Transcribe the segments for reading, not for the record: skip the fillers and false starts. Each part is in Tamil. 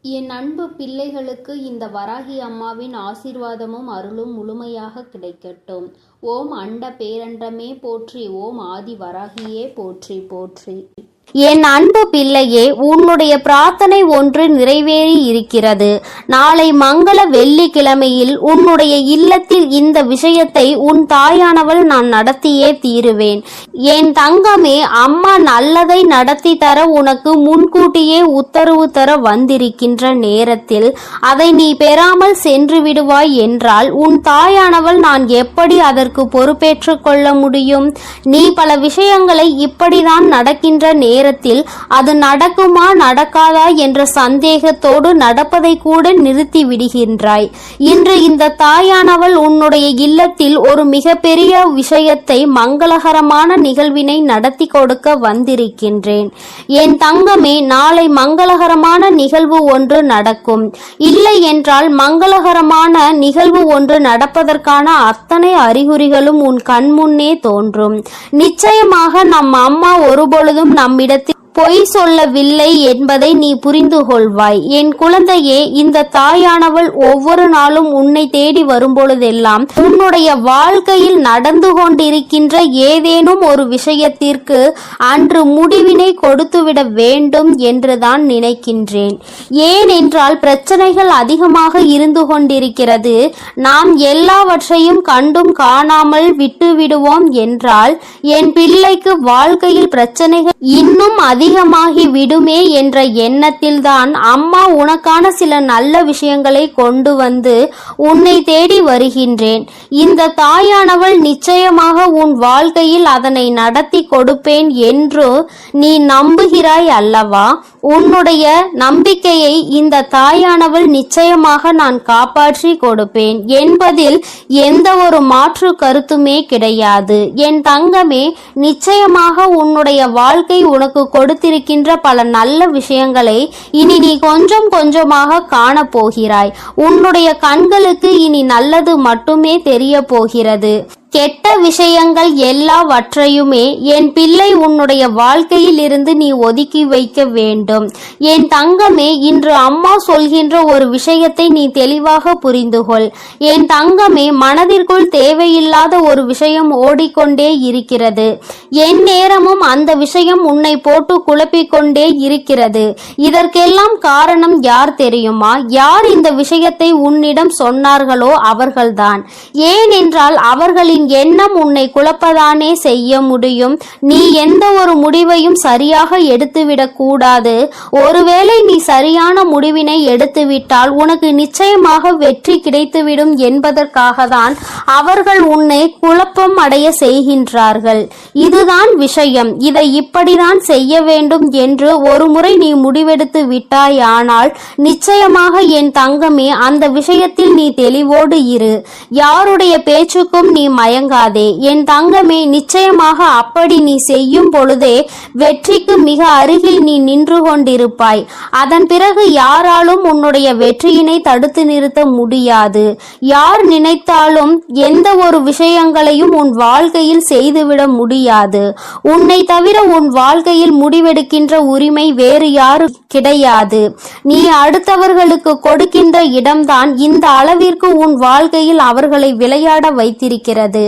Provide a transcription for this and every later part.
என் அன்பு பிள்ளைகளுக்கு இந்த வராகி அம்மாவின் ஆசீர்வாதமும் அருளும் முழுமையாக கிடைக்கட்டும். ஓம் அண்ட பேரண்டமே போற்றி, ஓம் ஆதி வராகியே போற்றி போற்றி. என் அன்பு பிள்ளையே, உன்னுடைய பிரார்த்தனை ஒன்று நிறைவேறி இருக்கிறது. நாளை மங்கள வெள்ளிக்கிழமையில் உன்னுடைய இல்லத்தில் இந்த விஷயத்தை உன் தாயானவள் நான் நடத்தியே தீருவேன். என் தங்கமே, அம்மா நல்லதை நடத்தி தர உனக்கு முன்கூட்டியே உத்தரவு தர வந்திருக்கின்ற நேரத்தில் அதை நீ பெறாமல் சென்று விடுவாய் என்றால் உன் தாயானவள் நான் எப்படி அதற்கு பொறுப்பேற்றுக் கொள்ள முடியும்? நீ பல விஷயங்களை இப்படிதான் நடக்கின்ற நேரத்தில் அது நடக்குமா நடக்காதா என்ற சந்தேகத்தோடு நடப்பதை கூட நிறுத்தி விடுகின்றாய். இன்று இந்த தாயானவள் உன்னுடைய இல்லத்தில் ஒரு மிகப்பெரிய விஷயத்தை, மங்களகரமான நிகழ்வினை நடத்தி கொடுக்க வந்திருக்கின்றேன். என் தங்கமே, நாளை மங்களகரமான நிகழ்வு ஒன்று நடக்கும். இல்லை என்றால் மங்களகரமான நிகழ்வு ஒன்று நடப்பதற்கான அத்தனை அறிகுறிகளும் உன் கண்முன்னே தோன்றும். நிச்சயமாக நம் அம்மா ஒருபொழுதும் நம்மிடத்தில் பொய் சொல்லவில்லை என்பதை நீ புரிந்து கொள்வாய். என் குழந்தையே, இந்த தாயானவள் ஒவ்வொரு நாளும் உன்னை தேடி வரும்பொழுதெல்லாம் உன்னுடைய வாழ்க்கையில் நடந்து கொண்டிருக்கின்ற ஏதேனும் ஒரு விஷயத்திற்கு அன்று முடிவினை கொடுத்துவிட வேண்டும் என்றுதான் நினைக்கின்றேன். ஏனென்றால் பிரச்சனைகள் அதிகமாக இருந்து கொண்டிருக்கிறது. நாம் எல்லாவற்றையும் கண்டும் காணாமல் விட்டுவிடுவோம் என்றால் என் பிள்ளைக்கு வாழ்க்கையில் பிரச்சனைகள் இன்னும் அதிகமாகி விடுமே என்ற எண்ணத்தில்தான் அம்மா உனக்கான சில நல்ல விஷயங்களை கொண்டு வந்து உன்னை தேடி வருகின்றேன். இந்த தாயானவள் நிச்சயமாக உன் வாழ்க்கையில் அதனை நடத்தி கொடுப்பேன் என்று நீ நம்புகிறாய் அல்லவா? உன்னுடைய நம்பிக்கையை இந்த தாயானவள் நிச்சயமாக நான் காப்பாற்றி கொடுப்பேன் என்பதில் எந்த ஒரு மாற்று கருத்துமே கிடையாது. என் தங்கமே, நிச்சயமாக உன்னுடைய வாழ்க்கை உனக்கு கொடுத்திருக்கின்ற பல நல்ல விஷயங்களை இனி நீ கொஞ்சம் கொஞ்சமாக காணப்போகிறாய். உன்னுடைய கண்களுக்கு இனி நல்லது மட்டுமே தெரிய போகிறது. கெட்ட விஷயங்கள் எல்லாவற்றையுமே என் பிள்ளை உன்னுடைய வாழ்க்கையில் இருந்து நீ ஒதுக்கி வைக்க வேண்டும். என் தங்கமே, இன்று அம்மா சொல்கின்ற ஒரு விஷயத்தை நீ தெளிவாக புரிந்து கொள். என் தங்கமே, மனதிற்குள் தேவையில்லாத ஒரு விஷயம் ஓடிக்கொண்டே இருக்கிறது. என் நேரமும் அந்த விஷயம் உன்னை போட்டு குழப்பிக்கொண்டே இருக்கிறது. இதற்கெல்லாம் காரணம் யார் தெரியுமா? யார் இந்த விஷயத்தை உன்னிடம் சொன்னார்களோ அவர்கள்தான். ஏனென்றால் அவர்களின் எண்ணம் உன்னை குழப்பதானே செய்ய முடியும். நீ எந்த ஒரு முடிவையும் சரியாக எடுத்துவிடக் கூடாது. ஒருவேளை நீ சரியான முடிவினை எடுத்துவிட்டால் உனக்கு நிச்சயமாக வெற்றி கிடைத்துவிடும் என்பதற்காக தான் அவர்கள் உன்னை குழப்பம் அடைய செய்கின்றார்கள். இதுதான் விஷயம். இதை இப்படிதான் செய்ய வேண்டும் என்று ஒரு முறை நீ முடிவெடுத்து விட்டாயானால் நிச்சயமாக என் தங்கமே, அந்த விஷயத்தில் நீ தெளிவோடு இரு. யாருடைய பேச்சுக்கும் நீ மயங்காதே. என் தங்கமே, நிச்சயமாக அப்படி நீ செய்யும் பொழுதே வெற்றிக்கு மிக அருகில் நீ நின்று கொண்டிருப்பாய். அதன் பிறகு யாராலும் உன்னுடைய வெற்றியினை தடுத்து நிறுத்த முடியாது. யார் நினைத்தாலும் எந்த ஒரு விஷயங்களையும் உன் வாழ்க்கையில் செய்துவிட முடியாது. உன்னை தவிர உன் வாழ்க்கையில் முடிவெடுக்கின்ற உரிமை வேறு யாரும் கிடையாது. நீ அடுத்தவர்களுக்கு கொடுக்கின்ற இடம்தான் இந்த அளவிற்கு உன் வாழ்க்கையில் அவர்களை விளையாட வைத்திருக்கிறது.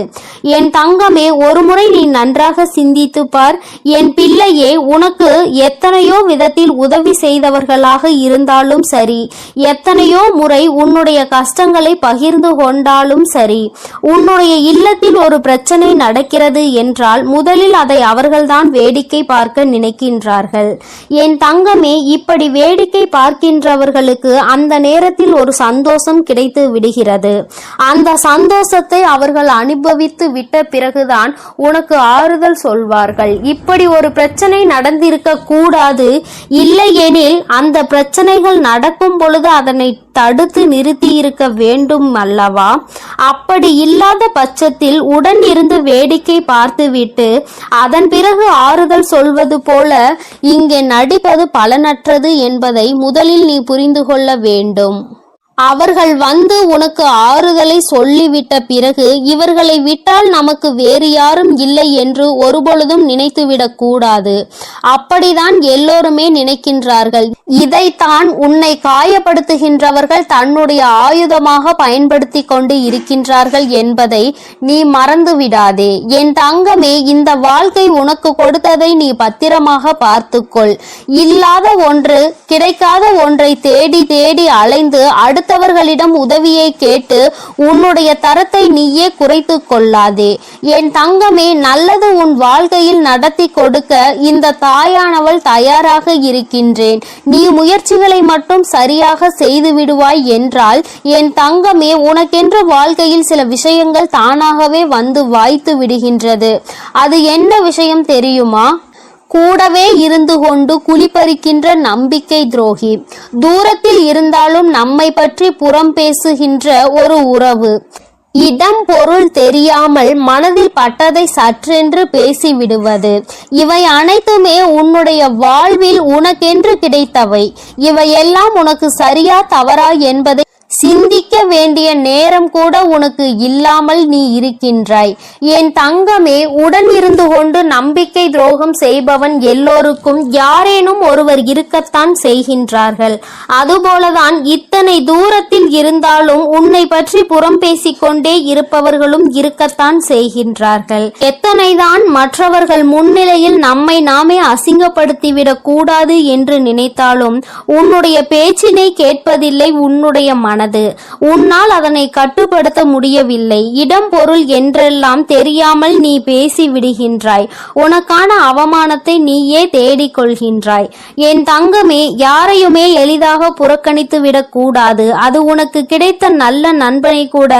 என் தங்கமே, ஒரு முறை நீ நன்றாக சிந்தித்து பார். என் பிள்ளையே, உனக்கு எத்தனையோ விதத்தில் உதவி செய்தவர்களாக இருந்தாலும் சரி, எத்தனையோ முறை உன்னுடைய கஷ்டங்களை பகிர்ந்து கொண்டாலும் சரி, உன்னுடைய இல்லத்தில் ஒரு பிரச்சனை நடக்கிறது என்றால் முதலில் அதை அவர்கள்தான் வேடிக்கை பார்க்க நினைக்கின்றார்கள். என் தங்கமே, இப்படி வேடிக்கை பார்க்கின்றவர்களுக்கு அந்த நேரத்தில் ஒரு சந்தோஷம் கிடைத்து விடுகிறது. அந்த சந்தோஷத்தை அவர்கள் அனுபவித்து விட்ட பிறகுதான் உனக்கு ஆறுதல் சொல்வார்கள். இப்படி ஒரு பிரச்சனை நடந்திருக்க கூடாது, இல்லையெனில் அந்த பிரச்சனைகள் நடக்கும் பொழுது அதனை தடுத்து நிறுத்தி இருக்க வேண்டும் அல்லவா? அப்படி இல்லாத பட்சத்தில் உடன் இருந்து வேடிக்கை பார்த்துவிட்டு அதன் பிறகு ஆறுதல் சொல்வது போல இங்கே நடிப்பது பலனற்றது என்பதை முதலில் நீ புரிந்து கொள்ள வேண்டும். அவர்கள் வந்து உனக்கு ஆறுதலை சொல்லிவிட்ட பிறகு இவர்களை விட்டால் நமக்கு வேறு யாரும் இல்லை என்று ஒருபொழுதும் நினைத்துவிடக் கூடாது. அப்படிதான் எல்லோருமே நினைக்கின்றார்கள். இதைத்தான் உன்னை காயப்படுத்துகின்றவர்கள் தன்னுடைய ஆயுதமாக பயன்படுத்தி கொண்டு இருக்கின்றார்கள் என்பதை நீ மறந்து விடாதே. என் தங்கமே, இந்த வாழ்க்கை உனக்கு கொடுத்ததை நீ பத்திரமாக பார்த்துக்கொள். இல்லாத ஒன்று, கிடைக்காத ஒன்றை தேடி தேடி அலைந்து அடுத்தவர்களிடம் உதவியை கேட்டு உன்னுடைய தரத்தை நீயே குறைத்து கொள்ளாதே. என் தங்கமே, நல்லது உன் வாழ்க்கையில் நடத்தி கொடுக்க இந்த தாயானவள் தயாராக இருக்கின்றேன். நீ முயற்சிகளை மட்டும் சரியாக செய்து விடுவாய் என்றால் என் தங்கமே, உனக்கென்று வாழ்க்கையில் சில விஷயங்கள் தானாகவே வந்து வாய்த்து விடுகின்றது. அது என்ன விஷயம் தெரியுமா? கூடவே இருந்து கொண்டு குளிப்பறிக்கின்ற நம்பிக்கை துரோகி, தூரத்தில் இருந்தாலும் நம்மை பற்றி புறம் பேசுகின்ற ஒரு உறவு, இடம் பொருள் தெரியாமல் மனதில் பட்டதை சற்றென்று பேசிவிடுவது, இவை அனைத்துமே உன்னுடைய வாழ்வில் உனக்கென்று கிடைத்தவை. இவையெல்லாம் உனக்கு சரியா தவறா என்பதை சிந்திக்க வேண்டிய நேரம் கூட உனக்கு இல்லாமல் நீ இருக்கின்றாய். என் தங்கமே, உடன் இருந்து கொண்டு நம்பிக்கை துரோகம் செய்பவன் எல்லோருக்கும் யாரேனும் ஒருவர் இருக்கத்தான் செய்கின்றார்கள். அதுபோலதான் இத்தனை தூரத்தில் இருந்தாலும் உன்னை பற்றி புறம் பேசிக்கொண்டே இருப்பவர்களும் இருக்கத்தான் செய்கின்றார்கள். எத்தனைதான் மற்றவர்கள் முன்னிலையில் நம்மை நாமே அசிங்கப்படுத்திவிடக் கூடாது என்று நினைத்தாலும் உன்னுடைய பேச்சினை கேட்பதில்லை உன்னுடைய மனது. உன்னால் அதனை கட்டுப்படுத்த முடியவில்லை. இடம் பொருள் என்றெல்லாம் தெரியாமல் நீ பேசி விடுகின்றாய். உனக்கான அவமானத்தை நீயே தேடிக்கொள்கின்றாய். என் தங்கமே, யாரையுமே எளிதாக புறக்கணித்து விடக் கூடாது. அது உனக்கு கிடைத்த நல்ல நண்பனை கூட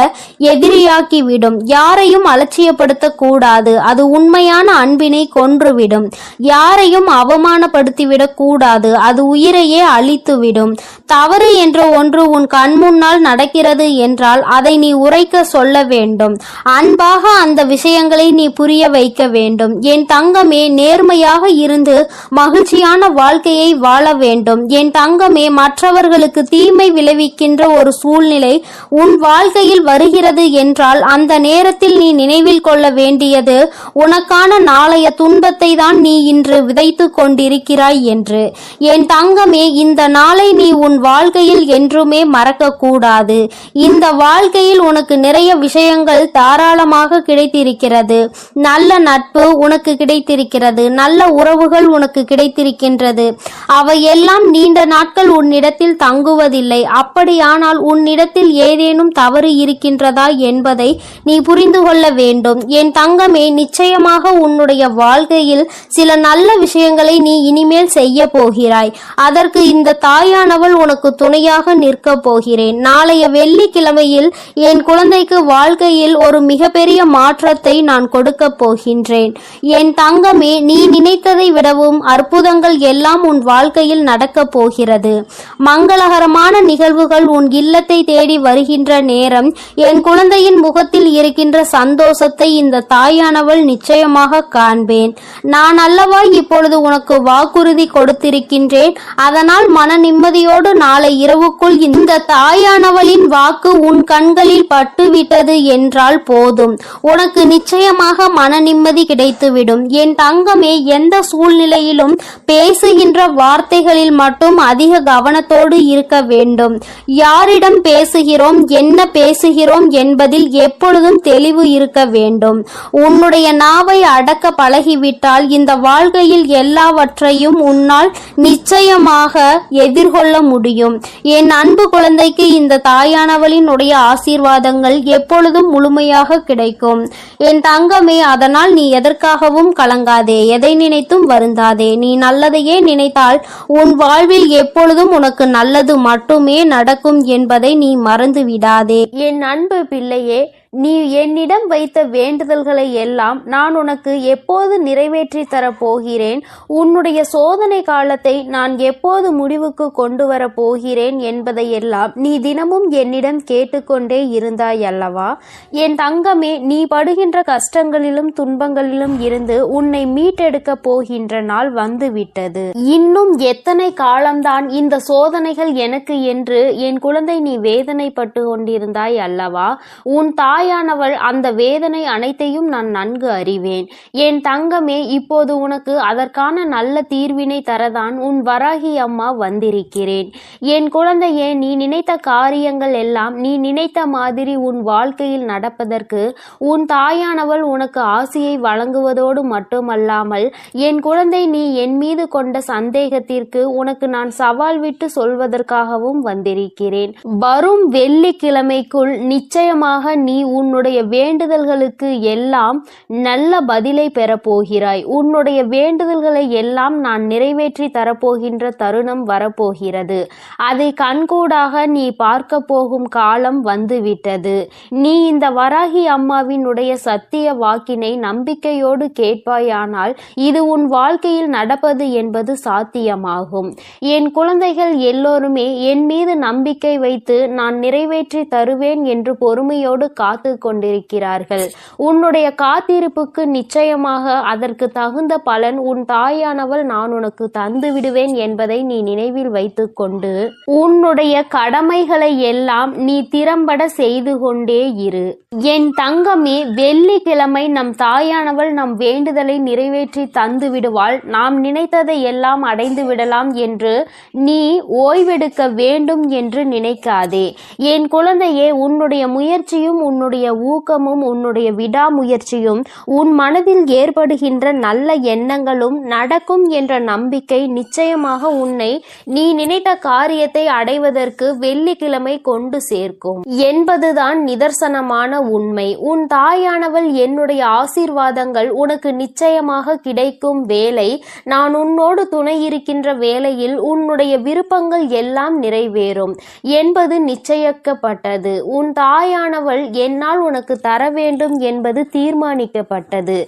எதிரியாக்கிவிடும். யாரையும் அலட்சியப்படுத்த கூடாது. அது உண்மையான அன்பினை கொன்றுவிடும். யாரையும் அவமானப்படுத்திவிடக் கூடாது. அது உயிரையே அழித்துவிடும். தவறு என்ற ஒன்று உன் கண் முன்னால் நடக்கிறது என்றால் அதை நீ உரைக்க சொல்ல வேண்டும். அன்பாக அந்த விஷயங்களை நீ புரிய வைக்க வேண்டும். என் தங்கமே, நேர்மையாக இருந்து மகிழ்ச்சியான வாழ்க்கையை வாழ வேண்டும். என் தங்கமே, மற்றவர்களுக்கு தீமை விளைவிக்கின்ற ஒரு சூழ்நிலை உன் வாழ்க்கையில் வருகிறது என்றால் அந்த நேரத்தில் நீ நினைவில் கொள்ள வேண்டியது உனக்கான நாளைய துன்பத்தை தான் நீ இன்று விதைத்து கொண்டிருக்கிறாய் என்று. என் தங்கமே, இந்த நாளை நீ உன் வாழ்க்கையில் என்றுமே மறக்க கூடாது. இந்த வாழ்க்கையில் உனக்கு நிறைய விஷயங்கள் தாராளமாக கிடைத்திருக்கிறது. நல்ல நட்பு உனக்கு கிடைத்திருக்கிறது. நல்ல உறவுகள் உனக்கு கிடைத்திருக்கின்றது. அவையெல்லாம் நீண்ட நாட்கள் உன்னிடத்தில் தங்குவதில்லை. அப்படியானால் உன்னிடத்தில் ஏதேனும் தவறு இருக்கின்றதா என்பதை நீ புரிந்து கொள்ள வேண்டும். என் தங்கமே, நிச்சயமாக உன்னுடைய வாழ்க்கையில் சில நல்ல விஷயங்களை நீ இனிமேல் செய்ய போகிறாய். அதற்கு இந்த தாயானவள் உனக்கு துணையாக நிற்க போகிறேன். நாளைய வெள்ளிக்கிழமையில் என் குழந்தைக்கு வாழ்க்கையில் ஒரு மிகப்பெரிய மாற்றத்தை நான் கொடுக்க போகின்றேன். என் தங்கமே, நீ நினைத்ததை விடவும் அற்புதங்கள் எல்லாம் உன் வாழ்க்கையில் நடக்க போகிறது. மங்களகரமான நிகழ்வுகள் உன் இல்லத்தை தேடி வருகின்ற நேரம் என் குழந்தையின் முகத்தில் இருக்கின்ற சந்தோஷத்தை இந்த தாயானவள் நிச்சயமாக காண்பேன். நான் அல்லவா இப்பொழுது உனக்கு வாக்குறுதி கொடுத்திருக்கின்றேன். அதனால் மன நிம்மதியோடு நாளை இரவுக்குள் இந்த தாயானவளின் வாக்கு உன் கண்களில் பட்டுவிட்டது என்றால் போதும். உனக்கு நிச்சயமாக மன நிம்மதி கிடைத்துவிடும். என் தங்கமே, எந்த சூழ்நிலையிலும் பேசுகின்ற வார்த்தைகளில் மட்டும் அதிக கவனத்தோடு இருக்க வேண்டும். யாரிடம் பேசுகிறோம், என்ன பேசுகிறோம் என்பதில் எப்பொழுதும் தெளிவு இருக்க வேண்டும். உன்னுடைய நாவை அடக்க பழகிவிட்டால் இந்த வாழ்க்கையில் எல்லாவற்றையும் உன்னால் நிச்சயமாக எதிர்கொள்ள முடியும். என் அன்பு குழந்தைக்கு இந்த தாயானவளின் உடைய ஆசீர்வாதங்கள் எப்பொழுதும் முழுமையாக கிடைக்கும். என் தங்கமே, அதனால் நீ எதற்காகவும் கலங்காதே, எதை நினைத்தும் வருந்தாதே. நீ நல்லதையே நினைத்தால் உன் வாழ்வில் எப்பொழுதும் உனக்கு நல்லது மட்டுமே நடக்கும் என்பதை நீ மறந்து விடாதே. என் அன்பு பிள்ளையே, நீ என்னிடம் வைத்த வேண்டுதல்களை எல்லாம் நான் உனக்கு எப்போது நிறைவேற்றி தரப்போகிறேன், உன்னுடைய சோதனை காலத்தை நான் எப்போது முடிவுக்கு கொண்டு வரப் போகிறேன் என்பதையெல்லாம் நீ தினமும் என்னிடம் கேட்டுக்கொண்டே இருந்தாய் அல்லவா? என் தங்கமே, நீ படுகின்ற கஷ்டங்களிலும் துன்பங்களிலும் இருந்து உன்னை மீட்டெடுக்கப் போகின்ற நாள் வந்துவிட்டது. இன்னும் எத்தனை காலம்தான் இந்த சோதனைகள் எனக்கு என்று என் குழந்தை நீ வேதனைப்பட்டு கொண்டிருந்தாய் அல்லவா? உன் தாயானவள் அந்த வேதனை அனைத்தையும் நான் நன்கு அறிவேன். என் தங்கமே, இப்போது உனக்கு அதற்கான நல்ல தீர்வினை தரதான் உன் வராகி அம்மா வந்திருக்கிறேன். என் குழந்தையே, நீ நினைத்த காரியங்கள் எல்லாம் நீ நினைத்த மாதிரி உன் வாழ்க்கையில் நடப்பதற்கு உன் தாயானவள் உனக்கு ஆசியை வழங்குவதோடு மட்டுமல்லாமல், என் குழந்தை, நீ என் மீது கொண்ட சந்தேகத்திற்கு உனக்கு நான் சவால் விட்டு சொல்வதற்காகவும் வந்திருக்கிறேன். வரும் வெள்ளிக்கிழமைக்குள் நிச்சயமாக நீ உன்னுடைய வேண்டுதல்களுக்கு எல்லாம் நல்ல பதிலை பெறப்போகிறாய். உன்னுடைய வேண்டுதல்களை எல்லாம் நான் நிறைவேற்றி தரப்போகின்ற தருணம் வரப்போகிறது. அதை கண்கூடாக நீ பார்க்க போகும் காலம் வந்துவிட்டது. நீ இந்த வராகி அம்மாவினுடைய சத்திய வாக்கினை நம்பிக்கையோடு கேட்பாயானால் இது உன் வாழ்க்கையில் நடப்பது என்பது சாத்தியமாகும். என் குழந்தைகள் எல்லோருமே என் மீது நம்பிக்கை வைத்து நான் நிறைவேற்றி தருவேன் என்று பொறுமையோடு காத்து கொண்டிருக்கிறார்கள். உன்னுடைய காத்திருப்புக்கு நிச்சயமாக அதற்கு தகுந்த பலன் உன் தாயானவள் நான் உனக்கு தந்து விடுவேன் என்பதை நீ நினைவில் வைத்துக்கொண்டு உன்னுடைய கடமைகளை எல்லாம் நீ திறம்பட செய்து கொண்டே இரு. என் தங்கமே, வெள்ளிக்கிழமை நம் தாயானவள் நம் வேண்டுதலை நிறைவேற்றி தந்து விடுவாள். நாம் நினைத்ததை எல்லாம் அடைந்து விடலாம் என்று நீ ஓய்வெடுக்க வேண்டும் என்று நினைக்காதே. என் குழந்தையே, உன்னுடைய முயற்சியும் உன்னுடைய ஊக்கமும் உன்னுடைய விடாமுயற்சியும் உன் மனதில் ஏற்படுகின்ற நல்ல எண்ணங்களும் நடக்கும் என்ற நம்பிக்கை நிச்சயமாக உன்னை நீ நினைத்த காரியத்தை அடைவதற்கு வெள்ளிக்கிழமை கொண்டு சேர்க்கும் என்பதுதான் நிதர்சனமான உண்மை. உன் தாயானவள் என்னுடைய ஆசீர்வாதங்கள் உனக்கு நிச்சயமாக கிடைக்கும் வேளை, நான் உன்னோடு துணை இருக்கின்ற வேளையில் உன்னுடைய விருப்பங்கள் எல்லாம் நிறைவேறும் என்பது நிச்சயிக்கப்பட்டது. உன் தாயானவள் என்னால் உனக்கு தர வேண்டும் என்பது தீர்மானிக்கப்பட்டது.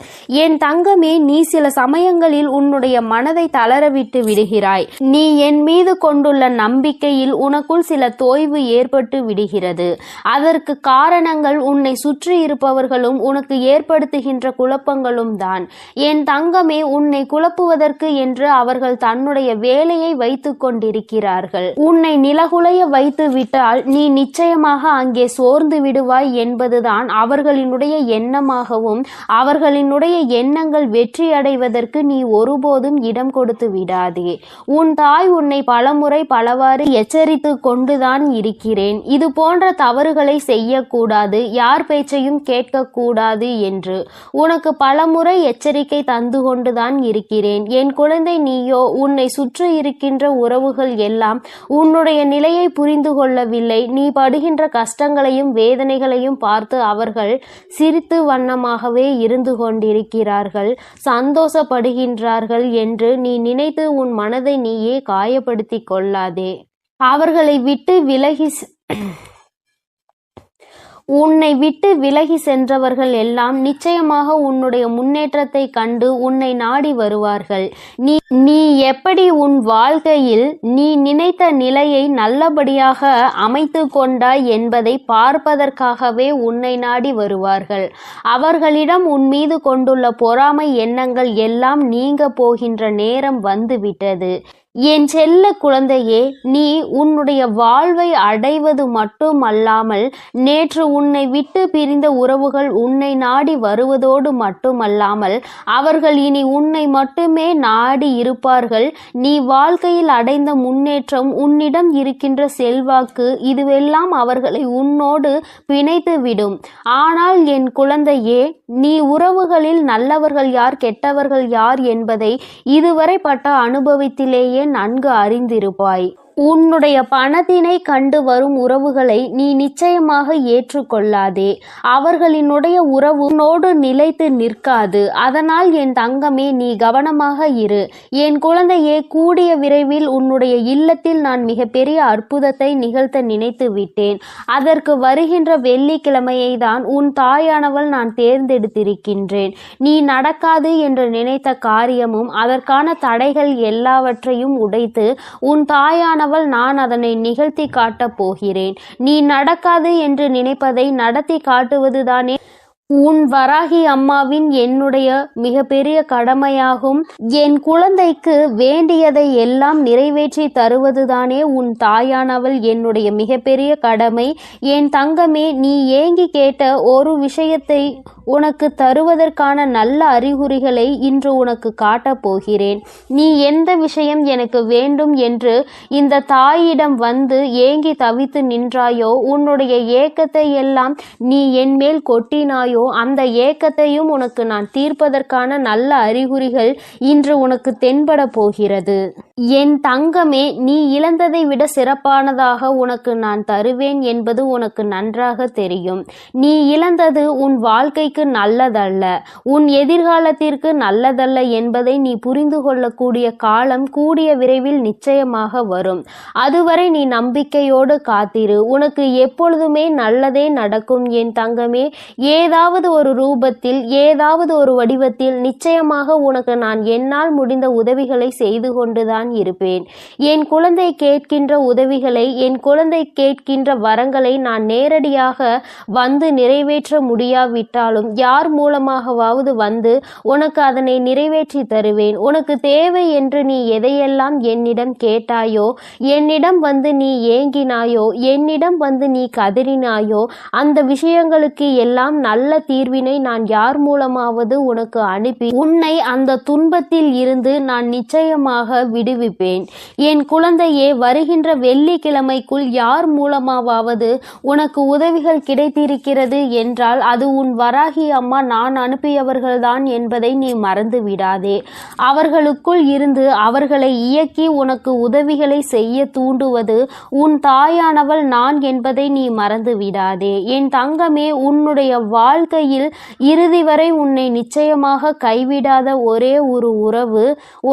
என் தங்கமே, நீ சில சமயங்களில் உன்னுடைய மனதை தளரவிட்டு விடுகிறாய். நீ என் மீது கொண்டுள்ள நம்பிக்கையில் உனக்குள் சில தோய்வு ஏற்பட்டு விடுகிறது. அதற்கு காரணங்கள் உன்னை சுற்றி இருப்பவர்களும் உனக்கு ஏற்படுத்துகின்ற குழப்பங்களும் தான். என் தங்கமே, உன்னை குழப்புவதற்கு என்று அவர்கள் தன்னுடைய வேலையை வைத்துக் கொண்டிருக்கிறார்கள். உன்னை நிலகுலைய வைத்து விட்டால் நீ நிச்சயமாக அங்கே சோர்ந்து விடுவாய் என்பதுதான் அவர்களினுடைய எண்ணமாகவும், அவர்களினுடைய எண்ணங்கள் வெற்றி அடைவதற்கு நீ ஒருபோதும் இடம் கொடுத்து விடாதே. உன் தாய் உன்னை பலமுறை பலவாறு எச்சரித்து கொண்டுதான் இருக்கிறேன். இது போன்ற தவறுகளை செய்யக்கூடாது, யார் பேச்சையும் கேட்கக்கூடாது என்று உனக்கு பலமுறை எச்சரிக்கை தந்து கொண்டுதான் இருக்கிறேன். என் குழந்தை, நீயோ உன்னை சுற்றி இருக்கின்ற உறவுகள் எல்லாம் உன்னுடைய நிலையை புரிந்து கொள்ளவில்லை. நீ படுகின்ற கஷ்டங்களையும் வேதனைகளையும் பார்த்து அவர்கள் சிரித்து வண்ணமாகவே இருந்து கொண்டிருக்கிறார்கள், சந்தோஷப்படுகின்றார்கள் என்று நீ நினைத்து உன் மனதை நீயே காயப்படுத்தி கொள்ளாதே. அவர்களை விட்டு உன்னை விட்டு விலகி சென்றவர்கள் எல்லாம் நிச்சயமாக உன்னுடைய முன்னேற்றத்தை கண்டு உன்னை நாடி வருவார்கள். நீ எப்படி உன் வாழ்க்கையில் நீ நினைத்த நிலையை நல்லபடியாக அமைத்து கொண்டாய் என்பதை பார்ப்பதற்காகவே உன்னை நாடி வருவார்கள். அவர்களிடம் உன் மீது கொண்டுள்ள பொறாமை எண்ணங்கள் எல்லாம் நீங்க போகின்ற நேரம் வந்துவிட்டது. என் செல்ல குழந்தையே, நீ உன்னுடைய வாழ்வை அடைவது மட்டுமல்லாமல் நேற்று உன்னை விட்டு பிரிந்த உறவுகள் உன்னை நாடி வருவதோடு மட்டுமல்லாமல் அவர்கள் இனி உன்னை மட்டுமே நாடி இருப்பார்கள். நீ வாழ்க்கையில் அடைந்த முன்னேற்றம், உன்னிடம் இருக்கின்ற செல்வாக்கு, இதுவெல்லாம் அவர்களை உன்னோடு பிணைத்து விடும். ஆனால் என் குழந்தையே, நீ உறவுகளில் நல்லவர்கள் யார் கெட்டவர்கள் யார் என்பதை இதுவரை பட்ட அனுபவத்திலேயே நன்கு அறிந்திருப்பாய். உன்னுடைய பணத்தினை கண்டு வரும் உறவுகளை நீ நிச்சயமாக ஏற்றுக்கொள்ளாதே. அவர்களினுடைய உறவு உன்னோடு நிலைத்து நிற்காது. அதனால் என் தங்கமே, நீ கவனமாக இரு. என் குழந்தையே, கூடிய விரைவில் உன்னுடைய இல்லத்தில் நான் மிகப்பெரிய அற்புதத்தை நிகழ்த்த நினைத்து விட்டேன். அதற்கு வருகின்ற வெள்ளிக்கிழமையை தான் உன் தாயானவள் நான் தேர்ந்தெடுத்திருக்கின்றேன். நீ நடக்காது என்று நினைத்த காரியமும் அதற்கான தடைகள் எல்லாவற்றையும் உடைத்து உன் தாயானவள் நான் அதனை நிகழ்த்தி காட்டப் போகிறேன். நீ நடக்காது என்று நினைப்பதை நடத்தி காட்டுவதுதானே உன் வராகி அம்மாவின் என்னுடைய மிகப்பெரிய கடமையாகும். என் குழந்தைக்கு வேண்டியதை எல்லாம் நிறைவேற்றி தருவதுதானே உன் தாயானவள் என்னுடைய மிகப்பெரிய கடமை. என் தங்கமே, நீ ஏங்கி கேட்ட ஒரு விஷயத்தை உனக்கு தருவதற்கான நல்ல அறிகுறிகளை இன்று உனக்கு காட்டப் போகிறேன். நீ எந்த விஷயம் எனக்கு வேண்டும் என்று இந்த தாயிடம் வந்து ஏங்கி தவித்து நின்றாயோ, உன்னுடைய ஏக்கத்தை எல்லாம் நீ என் மேல் கொட்டினாயோ, அந்த ஏக்கத்தையும் உனக்கு நான் தீர்ப்பதற்கான நல்ல அறிகுறிகள் இன்று உனக்கு தென்பட போகிறது. என் தங்கமே, நீ இழந்ததை விட சிறப்பானதாக உனக்கு நான் தருவேன் என்பது உனக்கு நன்றாக தெரியும். நீ இழந்தது உன் வாழ்க்கைக்கு நல்லதல்ல, உன் எதிர்காலத்திற்கு நல்லதல்ல என்பதை நீ புரிந்து கொள்ளக்கூடிய காலம் கூடிய விரைவில் நிச்சயமாக வரும். அதுவரை நீ நம்பிக்கையோடு காத்திரு. உனக்கு எப்பொழுதுமே நல்லதே நடக்கும் என் தங்கமே. ஏதாவது ஒரு ரூபத்தில், ஏதாவது ஒரு வடிவத்தில் நிச்சயமாக உனக்கு நான் என்னால் முடிந்த உதவிகளை செய்து கொண்டுதான் இருப்பேன். என் குழந்தை கேட்கின்ற உதவிகளை, என் குழந்தை கேட்கின்ற வரங்களை நான் நேரடியாக வந்து நிறைவேற்ற முடியாவிட்டாலும் யார் மூலமாகவாவது வந்து உனக்கு அதனை நிறைவேற்றி தருவேன். உனக்கு தேவை என்று நீ எதையெல்லாம் என்னிடம் கேட்டாயோ, என்னிடம் வந்து நீ ஏங்கினாயோ, என்னிடம் வந்து நீ கதறினாயோ, அந்த விஷயங்களுக்கு எல்லாம் நல்ல தீர்வினை நான் யார் மூலமாவது உனக்கு அனுப்பி உன்னை அந்த துன்பத்தில் இருந்து நான் நிச்சயமாக விடுவிப்பேன். என் குழந்தையே, வருகின்ற வெள்ளிக்கிழமைக்குள் யார் மூலமாவது உனக்கு உதவிகள் கிடைத்திருக்கிறது என்றால் அது உன் வராகி அம்மா நான் அனுப்பியவர்கள்தான் என்பதை நீ மறந்து விடாதே. அவர்களுக்குள் இருந்து அவர்களை இயக்கி உனக்கு உதவிகளை செய்ய தூண்டுவது உன் தாயானவள் நான் என்பதை நீ மறந்து விடாதே. என் தங்கமே, உன்னுடைய வாழ்க்கையில் இறுதி வரை உன்னை நிச்சயமாக கைவிடாத ஒரே ஒரு உறவு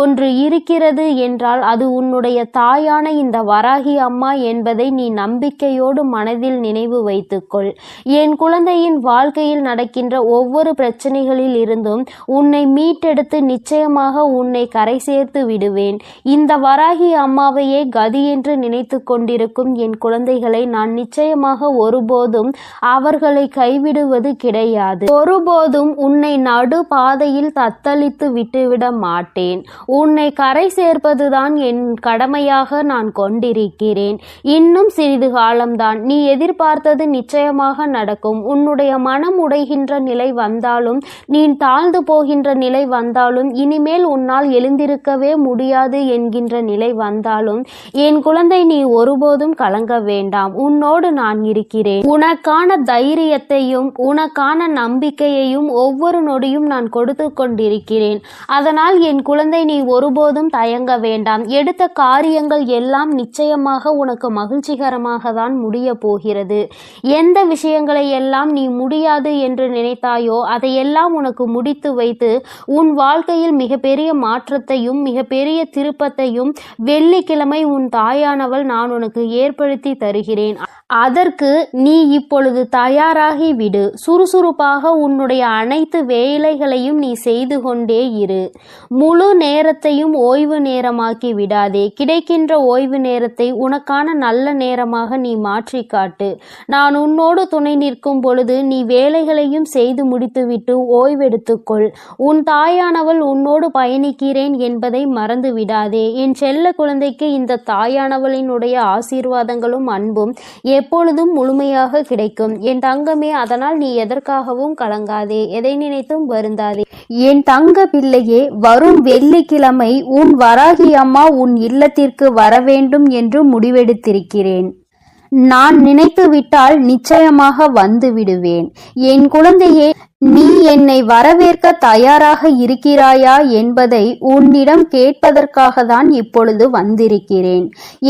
ஒன்று இருக்கிறது என்றால் அது உன்னுடைய தாயான இந்த வராகி அம்மா என்பதை நீ நம்பிக்கையோடு மனதில் நினைவு வைத்துக்கொள். என் குழந்தையின் வாழ்க்கையில் நடக்கின்ற ஒவ்வொரு பிரச்சனைகளில் இருந்தும் உன்னை மீட்டெடுத்து நிச்சயமாக உன்னை கரை சேர்த்து விடுவேன். இந்த வராகி அம்மாவையே கதி என்று நினைத்து கொண்டிருக்கும் என் குழந்தைகளை நான் நிச்சயமாக ஒருபோதும் அவர்களை கைவிடுவது கிடையாது. ஒருபோதும் உன்னை நடு பாதையில் தத்தளித்து விட்டுவிட மாட்டேன். உன்னை கரை சேர்ப்பதுதான் என் கடமையாக நான் கொண்டிருக்கிறேன். இன்னும் சிறிது காலம்தான். நீ எதிர்பார்த்தது நிச்சயமாக நடக்கும். உன்னுடைய மனம் உடைகின்ற நிலை வந்தாலும், நீ தாழ்ந்து போகின்ற நிலை வந்தாலும், இனிமேல் உன்னால் எழுந்திருக்கவே முடியாது என்கின்ற நிலை வந்தாலும், என் குழந்தை, நீ ஒருபோதும் கலங்க வேண்டாம். உன்னோடு நான் இருக்கிறேன். உனக்கான தைரியத்தையும் உனக்கான நம்பிக்கையையும் ஒவ்வொரு நொடியும் நான் கொடுத்து கொண்டிருக்கிறேன். அதனால் என் குழந்தை, நீ ஒருபோதும் தயங்க வேண்டாம். எடுத்த காரியங்கள் எல்லாம் நிச்சயமாக உனக்கு மகிழ்ச்சிகரமாக தான் முடிய போகிறது. எந்த விஷயங்களை எல்லாம் நீ முடியாது என்று நினைத்தாயோ அதையெல்லாம் உனக்கு முடித்து வைத்து உன் வாழ்க்கையில் மிகப்பெரிய மாற்றத்தையும் மிகப்பெரிய திருப்பத்தையும் வெள்ளிக்கிழமை உன் தாயானவள் நான் உனக்கு ஏற்படுத்தி தருகிறேன். அதற்கு நீ இப்பொழுது தயாராகி விடு. சுறுசுறுப்பாக உன்னுடைய அனைத்து வேலைகளையும் நீ செய்து கொண்டே இரு. முழு நேரத்தையும் ஓய்வு நேரமாக்கி விடாதே. கிடைக்கின்ற ஓய்வு நேரத்தை உனக்கான நல்ல நேரமாக நீ மாற்றி காட்டு. நான் உன்னோடு துணை நிற்கும் பொழுது நீ வேலைகளையும் செய்து முடித்துவிட்டு ஓய்வெடுத்துக்கொள். உன் தாயானவள் உன்னோடு பயணிக்கிறேன் என்பதை மறந்து விடாதே. என் செல்ல குழந்தைக்கு இந்த தாயானவளினுடைய ஆசீர்வாதங்களும் அன்பும் எப்பொழுதும் முழுமையாக கிடைக்கும். என் தங்கமே, அதனால் நீ எதற்காகவும் கலங்காதே, எதை நினைத்தும் வருந்தாதே. என் தங்க பிள்ளையே, வரும் வெள்ளிக்கிழமை உன் வராகி அம்மா உன் இல்லத்திற்கு வர வேண்டும் என்று முடிவெடுத்திருக்கிறேன். நான் நினைத்து விட்டால் நிச்சயமாக வந்து விடுவேன். என் குழந்தையே, நீ என்னை வரவேற்க தயாராக இருக்கிறாயா என்பதை உன்னிடம் கேட்பதற்காக தான் இப்பொழுது வந்திருக்கிறேன்.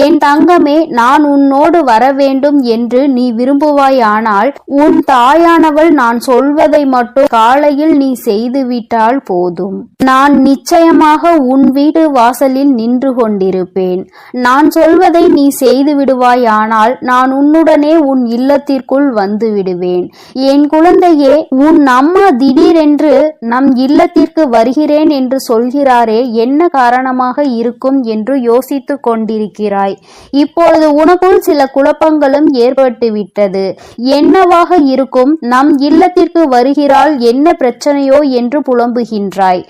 என் தங்கமே, நான் உன்னோடு வர வேண்டும் என்று நீ விரும்புவாயானால் உன் தாயானவள் நான் சொல்வதை மட்டும் காலையில் நீ செய்துவிட்டால் போதும். நான் நிச்சயமாக உன் வீட்டு வாசலில் நின்று கொண்டிருப்பேன். நான் சொல்வதை நீ செய்து விடுவாயானால் நான் உன்னுடனே உன் இல்லத்திற்குள் வந்து விடுவேன். என் குழந்தையே, உன் அம்மா திடீரென்று நம் இல்லத்திற்கு வருகிறேன் என்று சொல்கிறாரே, என்ன காரணமாக இருக்கும் என்று யோசித்துக் கொண்டிருக்கிறாய். இப்பொழுது உனக்குள் சில குழப்பங்களும் ஏற்பட்டுவிட்டது. என்னவாக இருக்கும்? நம் இல்லத்திற்கு வருகிறாள், என்ன பிரச்சனையோ என்று புலம்புகின்றாய்.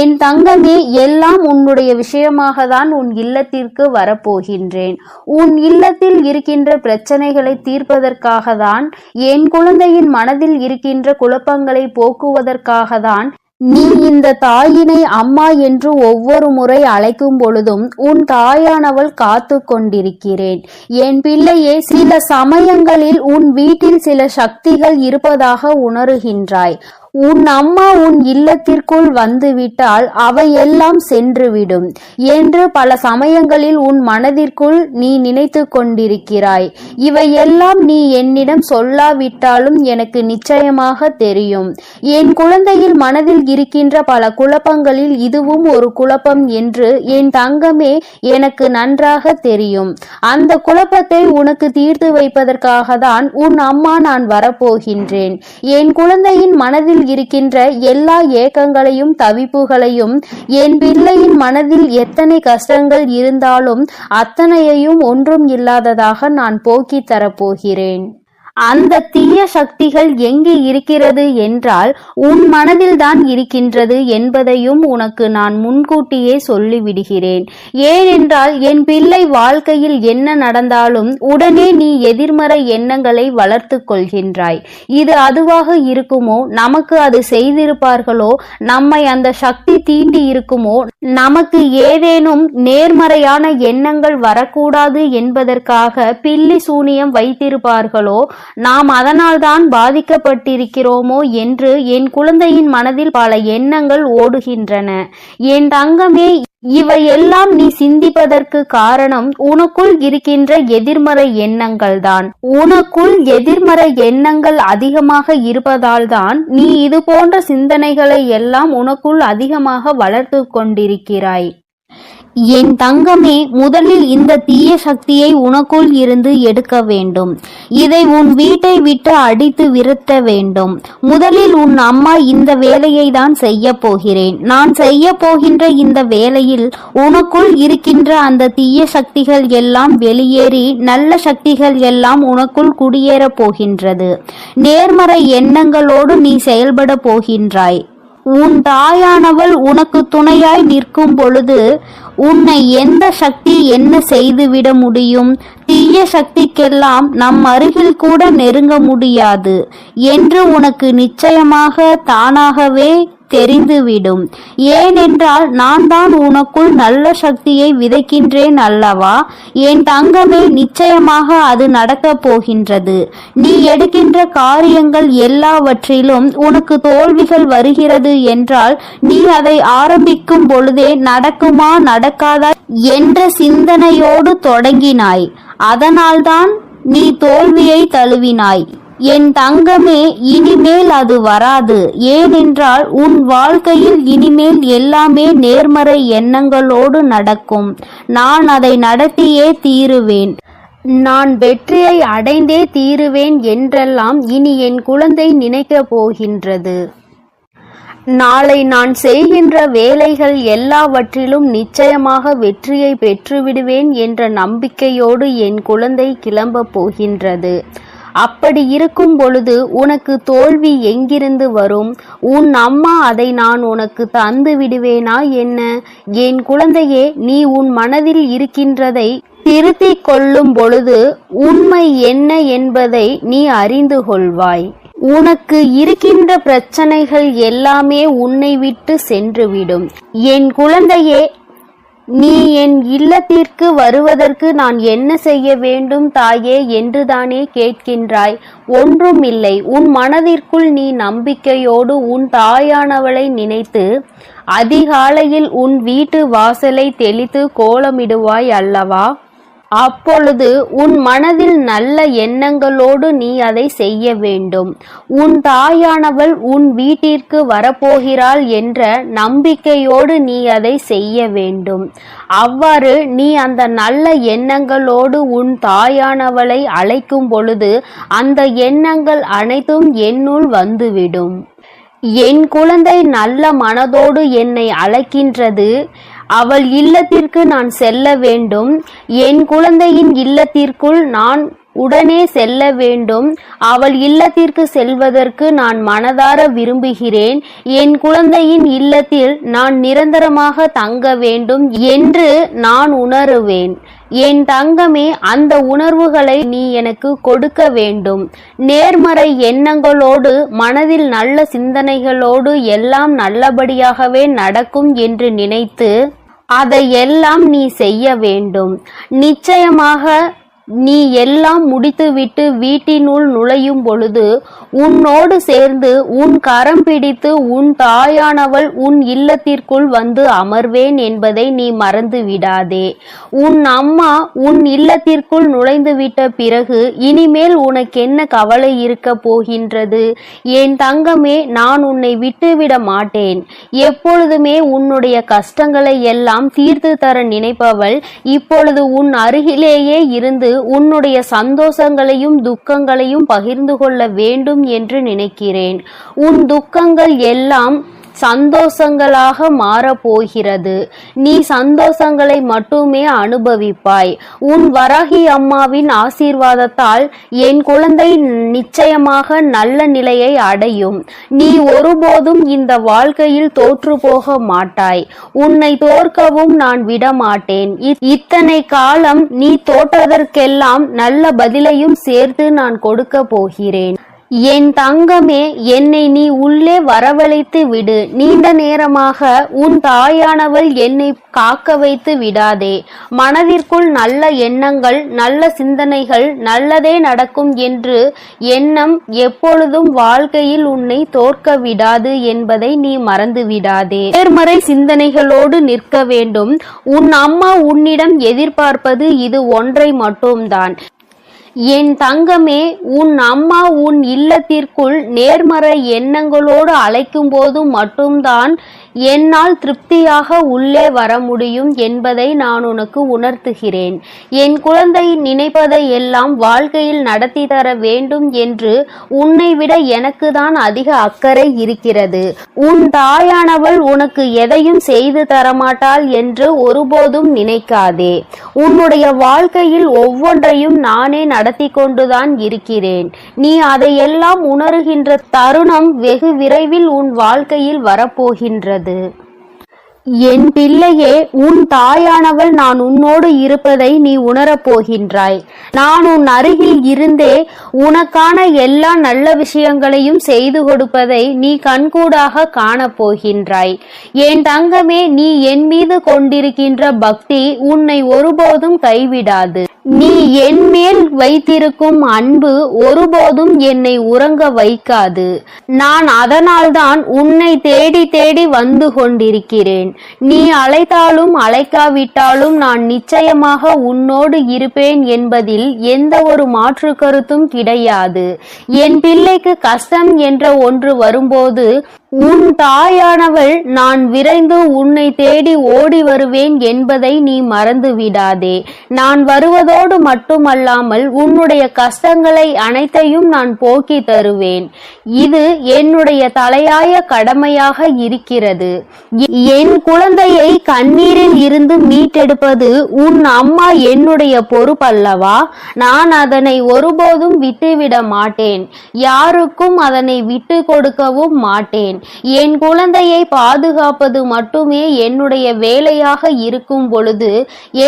என் தங்கமே, எல்லாம் உன்னுடைய விஷயமாக தான் உன் இல்லத்திற்கு வரப்போகின்றேன். உன் இல்லத்தில் இருக்கின்ற பிரச்சனைகளை தீர்ப்பதற்காக தான், என் குழந்தையின் மனதில் இருக்கின்ற குழப்பங்களை போக்குவதற்காக தான் நீ இந்த தாயினை அம்மா என்று ஒவ்வொரு முறை அழைக்கும் பொழுதும் உன் தாயானவள் காத்து கொண்டிருக்கிறேன். என் பிள்ளையே, சில சமயங்களில் உன் வீட்டில் சில சக்திகள் இருப்பதாக உணர்கின்றாய். உன் அம்மா உன் இல்லத்திற்குள் வந்துவிட்டால் அவையெல்லாம் சென்றுவிடும் என்று பல சமயங்களில் உன் மனதிற்குள் நீ நினைத்து கொண்டிருக்கிறாய். இவையெல்லாம் நீ என்னிடம் சொல்லாவிட்டாலும் எனக்கு நிச்சயமாக தெரியும். என் குழந்தையின் மனதில் இருக்கின்ற பல குழப்பங்களில் இதுவும் ஒரு குழப்பம் என்று என் தங்கமே எனக்கு நன்றாக தெரியும். அந்த குழப்பத்தை உனக்கு தீர்த்து வைப்பதற்காக தான் உன் அம்மா நான் வரப்போகின்றேன். என் குழந்தையின் மனதில் இருக்கின்ற எல்லா ஏக்கங்களையும் தவிப்புகளையும், என் பிள்ளையின் மனதில் எத்தனை கஷ்டங்கள் இருந்தாலும் அத்தனையையும் ஒன்றும் இல்லாததாக நான் போக்கி தரப்போகிறேன். அந்த தீய சக்திகள் எங்கே இருக்கிறது என்றால் உன் மனதில் தான் இருக்கின்றது என்பதையும் உனக்கு நான் முன்கூட்டியே சொல்லிவிடுகிறேன். ஏனென்றால் என் பிள்ளை வாழ்க்கையில் என்ன நடந்தாலும் உடனே நீ எதிர்மறை எண்ணங்களை வளர்த்து கொள்கின்றாய். இது அதுவாக இருக்குமோ, நமக்கு அது செய்திருப்பார்களோ, நம்மை அந்த சக்தி தீண்டி இருக்குமோ, நமக்கு ஏதேனும் நேர்மறையான எண்ணங்கள் வரக்கூடாது என்பதற்காக பில்லி சூனியம் வைத்திருப்பார்களோ, நாம் அதனால்தான் பாதிக்கப்பட்டிருக்கிறோமோ என்று என் குழந்தையின் மனதில் பல எண்ணங்கள் ஓடுகின்றன. என் தங்கமே, இவையெல்லாம் நீ சிந்திப்பதற்கு காரணம் உனக்குள் இருக்கின்ற எதிர்மறை எண்ணங்கள்தான். உனக்குள் எதிர்மறை எண்ணங்கள் அதிகமாக இருப்பதால் தான் நீ இது போன்ற சிந்தனைகளை எல்லாம் உனக்குள் அதிகமாக வளர்த்து கொண்டிருக்கிறாய். என் தங்கமே, முதலில் இந்த தீய சக்தியை உனக்குள் இருந்து எடுக்க வேண்டும். இதை உன் வீட்டை விட்டு அடித்து விரட்ட வேண்டும். முதலில் உன் அம்மா இந்த வேலையை தான் செய்ய போகிறேன். நான் செய்ய போகின்ற இந்த வேலையில் உனக்குள் இருக்கின்ற அந்த தீய சக்திகள் எல்லாம் வெளியேறி நல்ல சக்திகள் எல்லாம் உனக்குள் குடியேற போகின்றது. நேர்மறை எண்ணங்களோடு நீ செயல்பட போகின்றாய். உன் தாயானவள் உனக்கு துணையாய் நிற்கும் பொழுது உன்னை எந்த சக்தி என்ன செய்துவிட முடியும்? தீய சக்திக்கெல்லாம் நம் அருகில் கூட நெருங்க முடியாது என்று உனக்கு நிச்சயமாக தானாகவே தெரிந்துவிடும். ஏனென்றால் நான் தான் உனக்குள் நல்ல சக்தியை விதைக்கின்றேன் அல்லவா? என் தங்கமே, நிச்சயமாக அது நடக்கப் போகின்றது. நீ எடுக்கின்ற காரியங்கள் எல்லாவற்றிலும் உனக்கு தோல்விகள் வருகிறது என்றால் நீ அதை ஆரம்பிக்கும் பொழுதே நடக்குமா நடக்காதா என்ற சிந்தனையோடு தொடங்கினாய். அதனால்தான் நீ தோல்வியை தழுவினாய். என் தங்கமே, இனிமேல் அது வராது. ஏனென்றால் உன் வாழ்க்கையில் இனிமேல் எல்லாமே நேர்மறை எண்ணங்களோடு நடக்கும். நான் அதை நடத்தியே தீருவேன். நான் வெற்றியை அடைந்தே தீருவேன் என்றெல்லாம் இனி என் குழந்தை நினைக்கப் போகின்றது. நாளை நான் செய்கின்ற வேலைகள் எல்லாவற்றிலும் நிச்சயமாக வெற்றியை பெற்றுவிடுவேன் என்ற நம்பிக்கையோடு என் குழந்தை கிளம்பப் போகின்றது. அப்படி இருக்கும் பொழுது உனக்கு தோல்வி எங்கிருந்து வரும்? உன் அம்மா அதை நான் உனக்கு தந்து விடுவேனா என்ன? என் குழந்தையே, நீ உன் மனதில் இருக்கின்றதை திருத்திக் கொள்ளும் பொழுது உண்மை என்ன என்பதை நீ அறிந்து கொள்வாய். உனக்கு இருக்கின்ற பிரச்சனைகள் எல்லாமே உன்னை விட்டு சென்றுவிடும். என் குழந்தையே, நீ என் இல்லத்திற்கு வருவதற்கு நான் என்ன செய்ய வேண்டும் தாயே என்றுதானே கேட்கின்றாய்? ஒன்றுமில்லை. உன் மனதிற்குள் நீ நம்பிக்கையோடு உன் தாயானவளை நினைத்து அதிகாலையில் உன் வீட்டு வாசலை தெளித்து கோலமிடுவாய் அல்லவா? அப்பொழுது உன் மனதில் நல்ல எண்ணங்களோடு நீ அதை செய்ய வேண்டும். உன் தாயானவள் உன் வீட்டிற்கு வரப்போகிறாள் என்ற நம்பிக்கையோடு நீ அதை செய்ய வேண்டும். அவ்வாறு நீ அந்த நல்ல எண்ணங்களோடு உன் தாயானவளை அழைக்கும் பொழுது அந்த எண்ணங்கள் அனைத்தும் என்னுள் வந்துவிடும். என் குழந்தை நல்ல மனதோடு என்னை அழைக்கின்றது. அவள் இல்லத்திற்கு நான் செல்ல வேண்டும். என் குழந்தையின் இல்லத்திற்குள் நான் உடனே செல்ல வேண்டும். அவள் இல்லத்திற்கு செல்வதற்கு நான் மனதார விரும்புகிறேன். என் குழந்தையின் இல்லத்தில் நான் நிரந்தரமாக தங்க வேண்டும் என்று நான் உணருவேன். என் தங்கமே, அந்த உணர்வுகளை நீ எனக்கு கொடுக்க வேண்டும். நேர்மறை எண்ணங்களோடு, மனதில் நல்ல சிந்தனைகளோடு எல்லாம் நல்லபடியாகவே நடக்கும் என்று நினைத்து அதையெல்லாம் நீ செய்ய வேண்டும். நிச்சயமாக நீ எல்லாம் முடித்துவிட்டு வீட்டினுள் நுழையும் பொழுது உன்னோடு சேர்ந்து உன் கரம் பிடித்து உன் தாயானவள் உன் இல்லத்திற்குள் வந்து அமர்வேன் என்பதை நீ மறந்து விடாதே. உன் அம்மா உன் இல்லத்திற்குள் நுழைந்துவிட்ட பிறகு இனிமேல் உனக்கென்ன கவலை இருக்க போகின்றது? என் தங்கமே, நான் உன்னை விட்டுவிட மாட்டேன். எப்பொழுதுமே உன்னுடைய கஷ்டங்களை எல்லாம் தீர்த்து தர நினைப்பவள் இப்பொழுது உன் அருகிலேயே இருந்து உன்னுடைய சந்தோஷங்களையும் துக்கங்களையும் பகிர்ந்து கொள்ள வேண்டும் என்று நினைக்கிறேன். உன் துக்கங்கள் எல்லாம் சந்தோஷங்களாக மாறப்போகிறது. நீ சந்தோஷங்களை மட்டுமே அனுபவிப்பாய். உன் வராகி அம்மாவின் ஆசீர்வாதத்தால் என் குழந்தை நிச்சயமாக நல்ல நிலையை அடையும். நீ ஒருபோதும் இந்த வாழ்க்கையில் தோற்று போக மாட்டாய். உன்னை தோற்கவும் நான் விடமாட்டேன். இத்தனை காலம் நீ தோற்றதற்கெல்லாம் நல்ல பதிலையும் சேர்த்து நான் கொடுக்க போகிறேன். என் தங்கமே, என்னை நீ உள்ளே வரவழைத்து விடு. நீண்ட நேரமாக உன் தாயானவள் என்னை காக்க வைத்து விடாதே. மனதிற்குள் நல்ல எண்ணங்கள், நல்ல சிந்தனைகள், நல்லதே நடக்கும் என்று எண்ணம் எப்பொழுதும் வாழ்க்கையில் உன்னை தோற்க விடாது என்பதை நீ மறந்து விடாதே. நேர்மறை சிந்தனைகளோடு நிற்க வேண்டும். உன் அம்மா உன்னிடம் எதிர்பார்ப்பது இது ஒன்றை மட்டும்தான். என் தங்கமே, உன் அம்மா உன் இல்லத்திற்குள் நேர்மறை எண்ணங்களோடு அழைக்கும் போது மட்டும்தான் என்னால் திருப்தியாக உள்ளே வர முடியும் என்பதை நான் உனக்கு உணர்த்துகிறேன். என் குழந்தை நினைப்பதை எல்லாம் வாழ்க்கையில் நடத்தி தர வேண்டும் என்று உன்னை விட எனக்கு தான் அதிக அக்கறை இருக்கிறது. உன் தாயானவள் உனக்கு எதையும் செய்து தரமாட்டாள் என்று ஒருபோதும் நினைக்காதே. உன்னுடைய வாழ்க்கையில் ஒவ்வொன்றையும் நானே நடத்தி கொண்டுதான் இருக்கிறேன். நீ அதையெல்லாம் உணர்கின்ற தருணம் வெகு விரைவில் உன் வாழ்க்கையில் வரப்போகின்றது. என் பிள்ளையே, உன் தாயானவள் நான் உன்னோடு இருப்பதை நீ உணரப் போகின்றாய். நான் உன் அருகில் இருந்தே உனக்கான எல்லா நல்ல விஷயங்களையும் செய்து கொடுப்பதை நீ கண்கூடாக காணப்போகின்றாய். என் தங்கமே, நீ என் மீது கொண்டிருக்கின்ற பக்தி உன்னை ஒருபோதும் கைவிடாது. நீ என் மேல் வைத்திருக்கும் அன்பு ஒருபோதும் என்னை உறங்க வைக்காது. நான் அதனால்தான் உன்னை தேடி தேடி வந்து கொண்டிருக்கிறேன். நீ அழைத்தாலும் அழைக்காவிட்டாலும் நான் நிச்சயமாக உன்னோடு இருப்பேன் என்பதில் எந்த ஒரு மாற்று கருத்தும் கிடையாது. என் பிள்ளைக்கு கஷ்டம் என்ற ஒன்று வரும்போது உன் தாயானவள் நான் விரைந்து உன்னை தேடி ஓடி வருவேன் என்பதை நீ மறந்து விடாதே. நான் வருவதோடு மட்டுமல்லாமல் உன்னுடைய கஷ்டங்களை அனைத்தையும் நான் போக்கி தருவேன். இது என்னுடைய தலையாய கடமையாக இருக்கிறது. என் குழந்தையை கண்ணீரில் இருந்து மீட்டெடுப்பது உன் அம்மா என்னுடைய பொறுப்பல்லவா? நான் அதனை ஒருபோதும் விட்டுவிட மாட்டேன். யாருக்கும் அதனை விட்டு கொடுக்கவும் மாட்டேன். என் குழந்தையை பாதுகாப்பது மட்டுமே என்னுடைய வேலையாக இருக்கும் பொழுது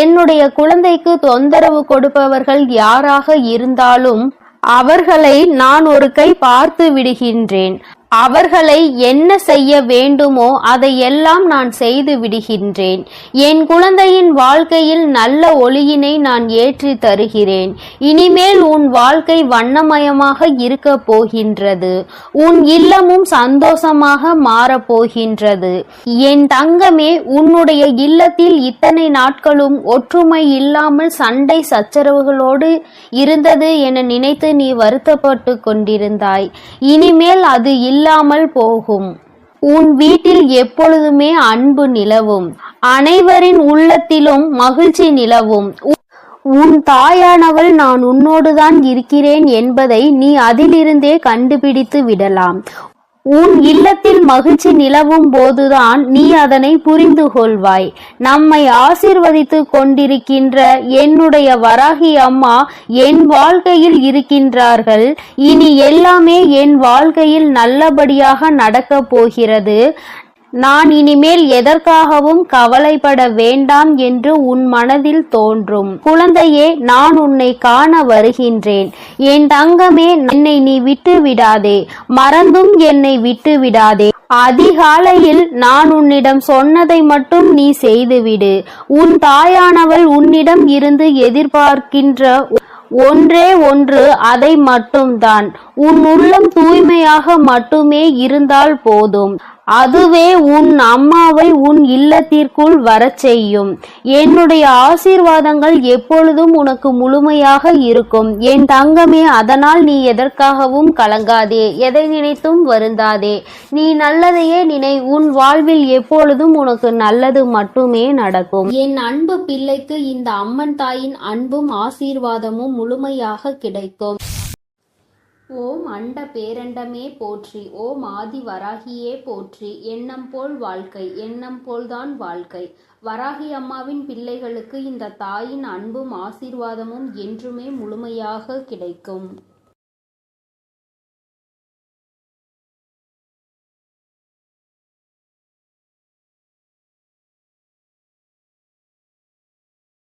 என்னுடைய குழந்தைக்கு தொந்தரவு கொடுப்பவர்கள் யாராக இருந்தாலும் அவர்களை நான் ஒரு கை பார்த்து விடுகின்றேன். அவர்களை என்ன செய்ய வேண்டுமோ அதையெல்லாம் நான் செய்து விடுகின்றேன். என் குழந்தையின் வாழ்க்கையில் நல்ல ஒளியினை நான் ஏற்றி தருகிறேன். இனிமேல் உன் வாழ்க்கை வண்ணமயமாக இருக்க போகின்றது. உன் இல்லமும் சந்தோஷமாக மாறப்போகின்றது. என் தங்கமே, உன்னுடைய இல்லத்தில் இத்தனை நாட்களும் ஒற்றுமை இல்லாமல் சண்டை சச்சரவுகளோடு இருந்தது என நினைத்து நீ வருத்தப்பட்டு கொண்டிருந்தாய். இனிமேல் அது இல்லாமல் போகும். உன் வீட்டில் எப்பொழுதுமே அன்பு நிலவும். அனைவரின் உள்ளத்திலும் மகிழ்ச்சி நிலவும். உன் தாயானவள் நான் உன்னோடுதான் இருக்கிறேன் என்பதை நீ அதிலிருந்தே கண்டுபிடித்து விடலாம். உன் இல்லத்தில் மகிழ்ச்சி நிலவும் போதுதான் நீ அதனை புரிந்து கொள்வாய். நம்மை ஆசீர்வதித்து கொண்டிருக்கின்ற என்னுடைய வராகி அம்மா என் வாழ்க்கையில் இருக்கின்றார்கள். இனி எல்லாமே என் வாழ்க்கையில் நல்லபடியாக நடக்கப் போகிறது. நான் இனிமேல் எதற்காகவும் கவலைப்பட வேண்டாம் என்று உன் மனதில் தோன்றும். குழந்தையே, நான் உன்னை காண வருகின்றேன். என் தங்கமே, என்னை நீ விட்டு விடாதே. மறந்தும் என்னை விட்டு விடாதே. அதிகாலையில் நான் உன்னிடம் சொன்னதை மட்டும் நீ செய்துவிடு. உன் தாயானவள் உன்னிடம் இருந்து எதிர்பார்க்கின்ற ஒன்றே ஒன்று, அதை மட்டும்தான். உன் உள்ளம் தூய்மையாக மட்டுமே இருந்தால் போதும். அதுவே உன் அம்மாவை உன் இல்லத்திற்குள் வரச் செய்யும். என்னுடைய ஆசீர்வாதங்கள் எப்பொழுதும் உனக்கு முழுமையாக இருக்கும் என் தங்கமே. அதனால் நீ எதற்காகவும் கலங்காதே, எதை நினைத்தும் வருந்தாதே. நீ நல்லதையே நினை. உன் வாழ்வில் எப்பொழுதும் உனக்கு நல்லது மட்டுமே நடக்கும். என் அன்பு பிள்ளைக்கு இந்த அம்மன் தாயின் அன்பும் ஆசீர்வாதமும் முழுமையாக கிடைக்கும். ஓம் அண்ட பேரண்டமே போற்றி. ஓம் ஆதி வராகியே போற்றி. எண்ணம் போல் வாழ்க்கை, எண்ணம் போல்தான் வாழ்க்கை. வராகி அம்மாவின் பிள்ளைகளுக்கு இந்த தாயின் அன்பும் ஆசீர்வாதமும் என்றுமே முழுமையாக கிடைக்கும்.